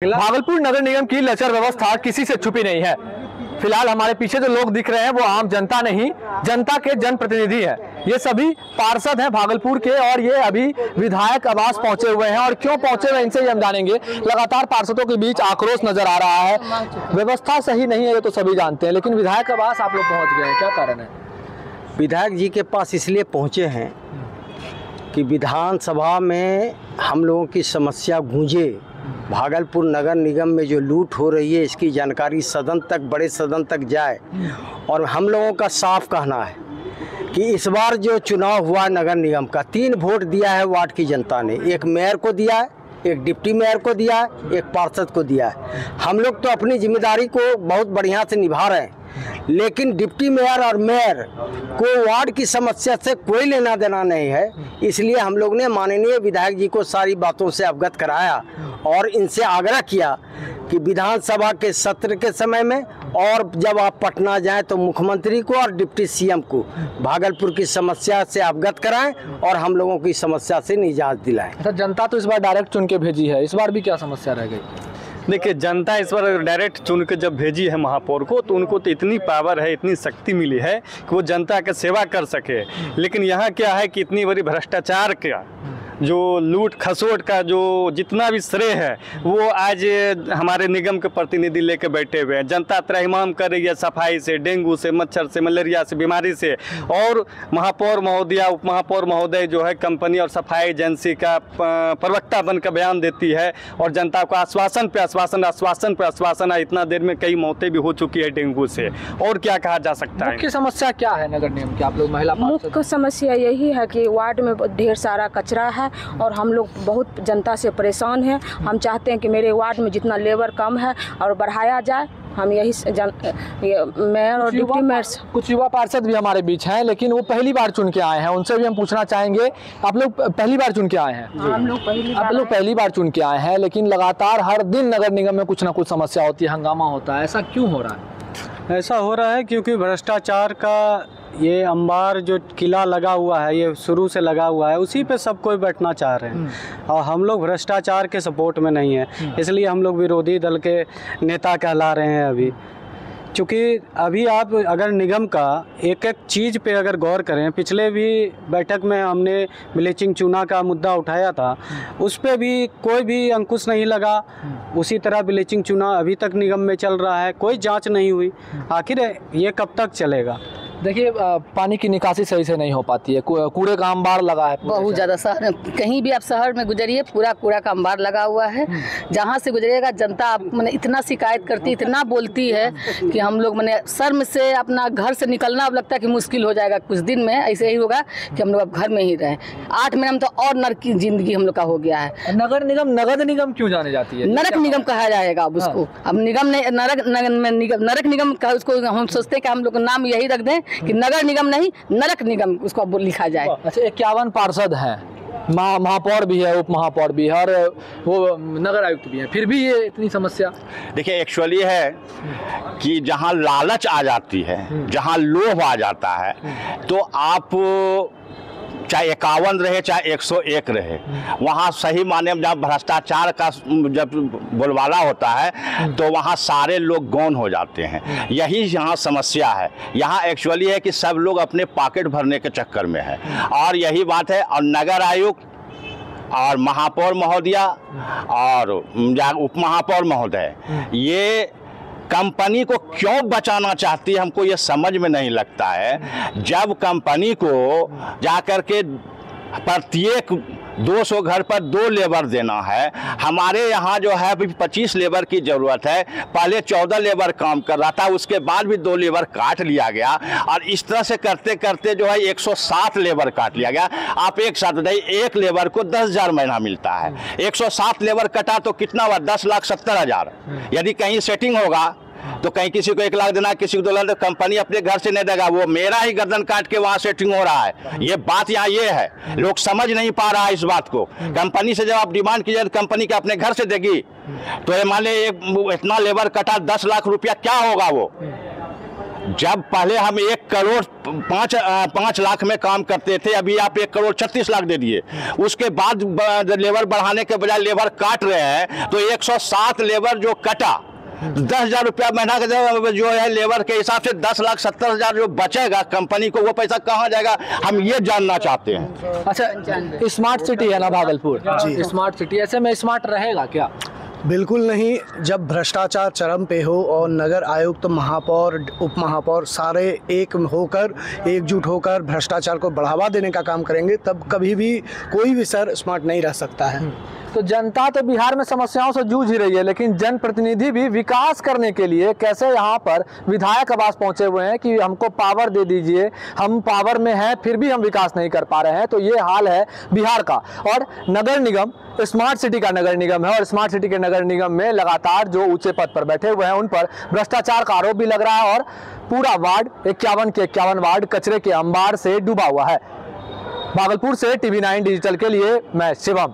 भागलपुर नगर निगम की लचर व्यवस्था किसी से छुपी नहीं है। फिलहाल हमारे पीछे जो लोग दिख रहे हैं वो आम जनता नहीं, जनता के जनप्रतिनिधि हैं। ये सभी पार्षद हैं भागलपुर के और ये अभी विधायक आवास पहुंचे हुए हैं। और क्यों पहुंचे हुए इनसे ही हम जानेंगे। लगातार पार्षदों के बीच आक्रोश नजर आ रहा है, व्यवस्था सही नहीं है ये तो सभी जानते हैं, लेकिन विधायक आवास आप लोग पहुँच गए हैं, क्या कारण है? विधायक जी के पास इसलिए पहुँचे हैं कि विधानसभा में हम लोगों की समस्या गूंजे। भागलपुर नगर निगम में जो लूट हो रही है इसकी जानकारी सदन तक, बड़े सदन तक जाए। और हम लोगों का साफ कहना है कि इस बार जो चुनाव हुआ नगर निगम का 3 वोट दिया है वार्ड की जनता ने। एक मेयर को दिया है, एक डिप्टी मेयर को दिया है, एक पार्षद को दिया है। हम लोग तो अपनी जिम्मेदारी को बहुत बढ़िया से निभा रहे हैं, लेकिन डिप्टी मेयर और मेयर को वार्ड की समस्या से कोई लेना देना नहीं है। इसलिए हम लोग ने माननीय विधायक जी को सारी बातों से अवगत कराया और इनसे आग्रह किया कि विधानसभा के सत्र के समय में और जब आप पटना जाएं तो मुख्यमंत्री को और डिप्टी सीएम को भागलपुर की समस्या से अवगत कराएं और हम लोगों की समस्या से निजात दिलाएं। अच्छा, जनता तो इस बार डायरेक्ट चुन के भेजी है, इस बार भी क्या समस्या रह गई? देखिए, जनता इस बार डायरेक्ट चुन के जब भेजी है महापौर को, तो उनको तो इतनी पावर है, इतनी शक्ति मिली है कि वो जनता की सेवा कर सके। लेकिन यहाँ क्या है कि इतनी बड़ी भ्रष्टाचार का जो लूट खसोट का जो जितना भी श्रेय है वो आज हमारे निगम के प्रतिनिधि लेके बैठे हुए हैं। जनता त्रहिमाम कर रही है सफाई से, डेंगू से, मच्छर से, मलेरिया से, बीमारी से। और महापौर महोदया, उप महापौर महोदय जो है कंपनी और सफाई एजेंसी का प्रवक्ता बनकर बयान देती है और जनता को आश्वासन पे आश्वासन, आश्वासन पे आश्वासन। इतना देर में कई मौतें भी हो चुकी है डेंगू से। और क्या कहा जा सकता है? मुख्य समस्या क्या है नगर निगम की? आप लोग महिला मुख्य समस्या यही है कि वार्ड में ढेर सारा कचरा है और हम लोग बहुत जनता से परेशान हैं। हम चाहते हैं कि मेरे वार्ड में जितना लेबर कम है और बढ़ाया जाए। हम यही मेयर और डिप्टी मेयर। कुछ युवा पार्षद भी हमारे बीच हैं, लेकिन वो पहली बार चुन के आए हैं, उनसे भी हम पूछना चाहेंगे। आप लोग पहली बार चुन के आए हैं? हम लोग पहली बार चुन के आए हैं, लेकिन लगातार हर दिन नगर निगम में कुछ ना कुछ समस्या होती है, हंगामा होता है, ऐसा क्यों हो रहा है? ऐसा हो रहा है क्योंकि भ्रष्टाचार का ये अंबार जो किला लगा हुआ है, ये शुरू से लगा हुआ है, उसी पे सब कोई बैठना चाह रहे हैं। और हम लोग भ्रष्टाचार के सपोर्ट में नहीं हैं, इसलिए हम लोग विरोधी दल के नेता कहला रहे हैं अभी। क्योंकि अभी आप अगर निगम का एक एक चीज़ पे अगर गौर करें, पिछले भी बैठक में हमने ब्लीचिंग चूना का मुद्दा उठाया था, उस पे भी कोई भी अंकुश नहीं लगा। उसी तरह ब्लीचिंग चूना अभी तक निगम में चल रहा है, कोई जांच नहीं हुई। आखिर ये कब तक चलेगा? देखिए, पानी की निकासी सही से नहीं हो पाती है, कूड़े का अंबार लगा है बहुत ज़्यादा। शहर कहीं भी आप शहर में गुजरिए, पूरा कूड़ा का अंबार लगा हुआ है। जहाँ से गुजरेगा जनता मैंने इतना शिकायत करती, इतना बोलती है कि हम लोग मैंने शर्म से अपना घर से निकलना अब लगता है कि मुश्किल हो जाएगा। कुछ दिन में ऐसे ही होगा कि हम लोग अब घर में ही रहें। 8 महीने में तो और नरक की जिंदगी हम लोग का हो गया है। नगर निगम नगद निगम क्यों जाने जाती है? नरक निगम कहा जाएगा अब उसको। अब निगम नहीं, नरक निगम का उसको हम सोचते हैं कि हम लोग नाम यही रख दें कि नगर निगम नहीं, नरक निगम उसको लिखा जाए। अच्छा, 51 पार्षद हैं, महापौर भी है, उप महापौर भी है और वो नगर आयुक्त भी है, फिर भी ये इतनी समस्या? देखिए, एक्चुअली है कि जहां लालच आ जाती है, जहां लोभ आ जाता है, तो आप चाहे 51 रहे चाहे 101 रहे, वहाँ सही माने में जब भ्रष्टाचार का जब बोलबाला होता है तो वहाँ सारे लोग गौन हो जाते हैं। यही यहाँ समस्या है। यहाँ एक्चुअली है कि सब लोग अपने पॉकेट भरने के चक्कर में है और यही बात है। और नगर आयुक्त और महापौर महोदया और उप महापौर महोदय ये कंपनी को क्यों बचाना चाहती है, हमको ये समझ में नहीं लगता है। जब कंपनी को जाकर के प्रत्येक 200 घर पर 2 लेबर देना है, हमारे यहाँ जो है अभी 25 लेबर की ज़रूरत है। पहले 14 लेबर काम कर रहा था, उसके बाद भी 2 लेबर काट लिया गया और इस तरह से करते करते जो है 107 लेबर काट लिया गया। आप एक साथ बताइए, एक लेबर को 10,000 महीना मिलता है, 107 लेबर कटा तो कितना हुआ? 10,70,000। यदि कहीं सेटिंग होगा तो कहीं किसी को 1 लाख देना, किसी को 2 लाख, तो कंपनी अपने घर से नहीं देगा, वो मेरा ही गर्दन काट के वहाँ सेटिंग हो रहा है। ये बात यहाँ ये है, लोग समझ नहीं पा रहा है इस बात को। कंपनी से जब आप डिमांड कीजिए तो कंपनी के अपने घर से देगी, तो ये मान लीजिए इतना लेबर कटा 10 लाख रुपया, क्या होगा वो? जब पहले हम 1 करोड़ 5 लाख में काम करते थे, अभी आप 1 करोड़ 36 लाख दे दिए। उसके बाद लेबर बढ़ाने के बजाय लेबर काट रहे हैं, तो 107 लेबर जो कटा, 10,000 रुपया महीना का जो है लेबर के हिसाब से 10,70,000 जो बचेगा कंपनी को, वो पैसा कहाँ जाएगा, हम ये जानना चाहते हैं। अच्छा, स्मार्ट सिटी है ना भागलपुर जी, स्मार्ट सिटी, ऐसे में स्मार्ट रहेगा क्या? बिल्कुल नहीं। जब भ्रष्टाचार चरम पे हो और नगर आयुक्त, महापौर, उप महापौर सारे एकजुट होकर भ्रष्टाचार को बढ़ावा देने का काम करेंगे, तब कभी भी कोई भी शहर स्मार्ट नहीं रह सकता है। तो जनता तो बिहार में समस्याओं से जूझ ही रही है, लेकिन जनप्रतिनिधि भी विकास करने के लिए कैसे यहाँ पर विधायक आवास पहुंचे हुए हैं कि हमको पावर दे दीजिए, हम पावर में हैं फिर भी हम विकास नहीं कर पा रहे हैं। तो ये हाल है बिहार का। और नगर निगम स्मार्ट सिटी का नगर निगम है, और स्मार्ट सिटी के नगर निगम में लगातार जो ऊंचे पद पर बैठे हुए हैं उन पर भ्रष्टाचार का आरोप भी लग रहा है, और पूरा वार्ड 51 के 51 वार्ड कचरे के अंबार से डूबा हुआ है। भागलपुर से TV9 डिजिटल के लिए मैं शिवम।